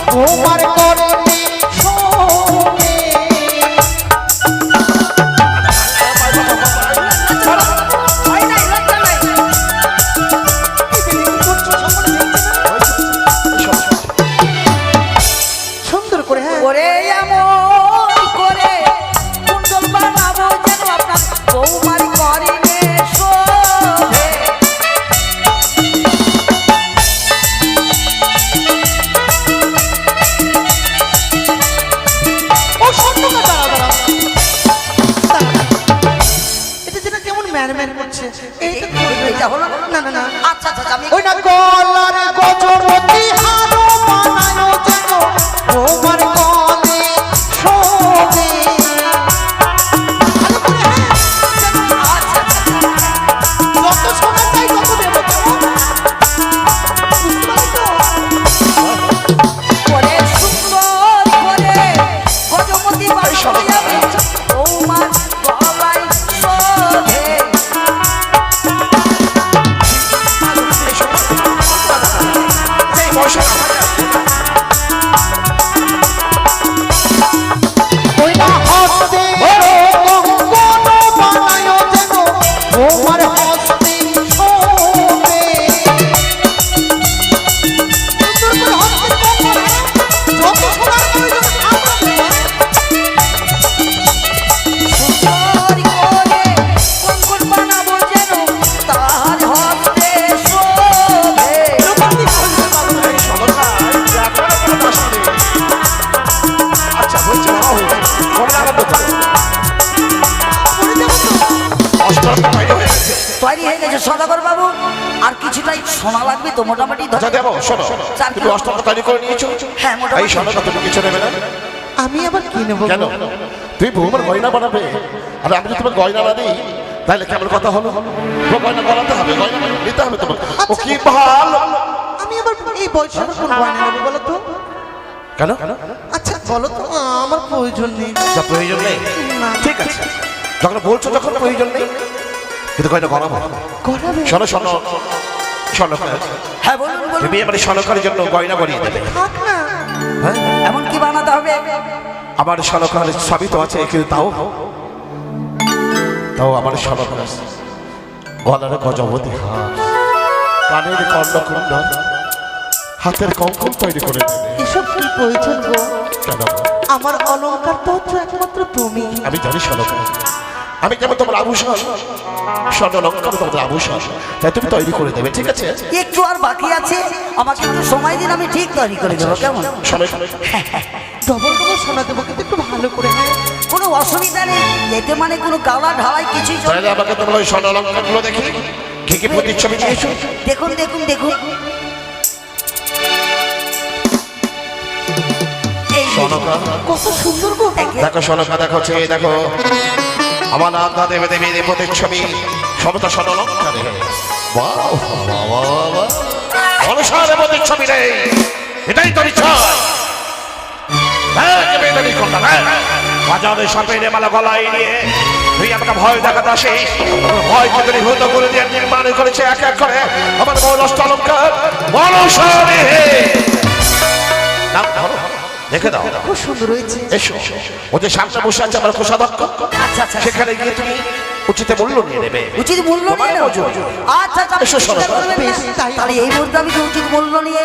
তোমার করণে শোনে। সুন্দর করে হ্যাঁ ওরে এমন করে কুণ্ডল বানাবো যেন আপনার বৌমার করণে শোভে। ও স্বর্ণকা দাঁড়া দাঁড়া এটা যেটা কেমন ম্যান ম্যান করছে এইটা তো এটা হলো না না না আচ্ছা আচ্ছা আমি ওই না গলারে গজমতি হারো বানায়ো যেন তোমার গলে শোভে। ভালো করে হ্যাঁ আচ্ছা যত শোনা চাই তত দেবো কেমন বুঝতে পারলি তো? করে সুন্দর করে গজমতি বানাবো যাবে বৌমার গলায় শোভে। ওই না হস্তে কঙ্কন বানায়ো যেন তোমার হস্তে শোভে। সুন্দর করে হস্তে কঙ্কন হ্যাঁ যত শোনার প্রয়োজন আমরা দেবো। সুন্দর করে কঙ্কন বানাবো যেন তার হস্তে শোভে। আচ্ছা বলছি বাবা মনে লাগাবো তো অষ্টটা বাইরে হয়ে গেছে। তৈরি হয়ে গেছে সদাগর বাবু, আর কিছুটাই সোনা লাগবে তো মোটামুটি ধরে- আচ্ছা দেবো শোনো চার তুমি কিলো। অষ্টটা তৈরি করে নিয়েছো হ্যাঁ এই মোটামুটি সোনাটা তুমি কিছু নেবে না আমি আবার কি নেবো কেন তুমি বৌমার গয়না বানাবে আর আমি যদি তোমার গয়না না দিই তাহলে কেমন কথা হলো ও গয়না বানাতে হবে গয়না নিতে হবে তোমার ও কি ভালো আমি আবার এই বয়সে আবার কোন গয়না নেবো বলো তো? কেন আচ্ছা বলো তো আমার প্রয়োজন নেই যা প্রয়োজন নেই না ঠিক আছে যখন বলছো যখন প্রয়োজন নেই কিন্তু গয়না গড়াবো গড়াবে শোনো শোনো স্বর্ণকার হ্যাঁ বলুন বলুন তুমি আমার স্বর্ণকারের জন্য গয়না গড়িয়ে দেবে থাক না হ্যাঁ এমন কি বানাতে হবে? আমার স্বর্ণকারের সবই তো আছে কিন্তু তাও আমার স্বর্ণকার গলার গজবতী হাত কানের কর্ণকুণ্ডল হাতের কঙ্কন তৈরি করে দেবে এসব কি প্রয়োজন গো? কেন আমার অলংকার তো হচ্ছে একমাত্র তুমি। আমি জানি স্বর্ণকার আমি যেমন তোমার আভূষণ স্বর্ণলঙ্কার তোমাদের আভূষণ তাই তুমি তৈরি করে দেবে ঠিক আছে একটু আর বাকি আছে, আমাকে একটু সময় দিন, আমি ঠিক তৈরি করে দেবো কেমন? সময় ডবল ডবল শোনা দেবো কিন্তু একটু ভালো করে হ্যাঁ কোনো অসুবিধা নেই, এতে মানে কোনো গালা ঢালাই কিছুই চলবে না। তাহলে আমাকে তোমার ওই স্বর্ণলঙ্কারগুলো দেখি কি কি প্রতিচ্ছবি দিয়েছো দেখুন দেখুন দেখুন এই যে, স্বর্ণকার কত সুন্দর গো। একে- দেখো স্বর্ণকা দেখো চেয়ে দেখো আমার আত্মা দেবে দেবীর প্রতিচ্ছবি সমতা স্বর্ণলঙ্কারে বাহ অনুসারে প্রতিচ্ছবি রে এটাই তোর ইচ্ছা বাজারে সাপের মালা গলায় নিয়ে তুই আমাকে ভয় দেখাতে আসিস ভয় যদি ভূত করে দিয়ে নির্মাণ করেছে এক এক করে আমার মৌল অলঙ্কার অনুসারে দেখে দাও খুব সুন্দর হয়েছে। এসো ও যে সামনে বসে আছে আমার কোষাধ্যক্ষ আচ্ছা আচ্ছা সেখানে গিয়ে তুমি উচিত মূল্য নিয়ে নেবে উচিত মূল্য তোমার নিয়ে নেবো? মজুরি। আচ্ছা আচ্ছা এসো, শোনো। চিন্তা করবেন না। বেশ, তাই তাহলে এই মুহূর্তে আমি কি উচিত মূল্য নিয়ে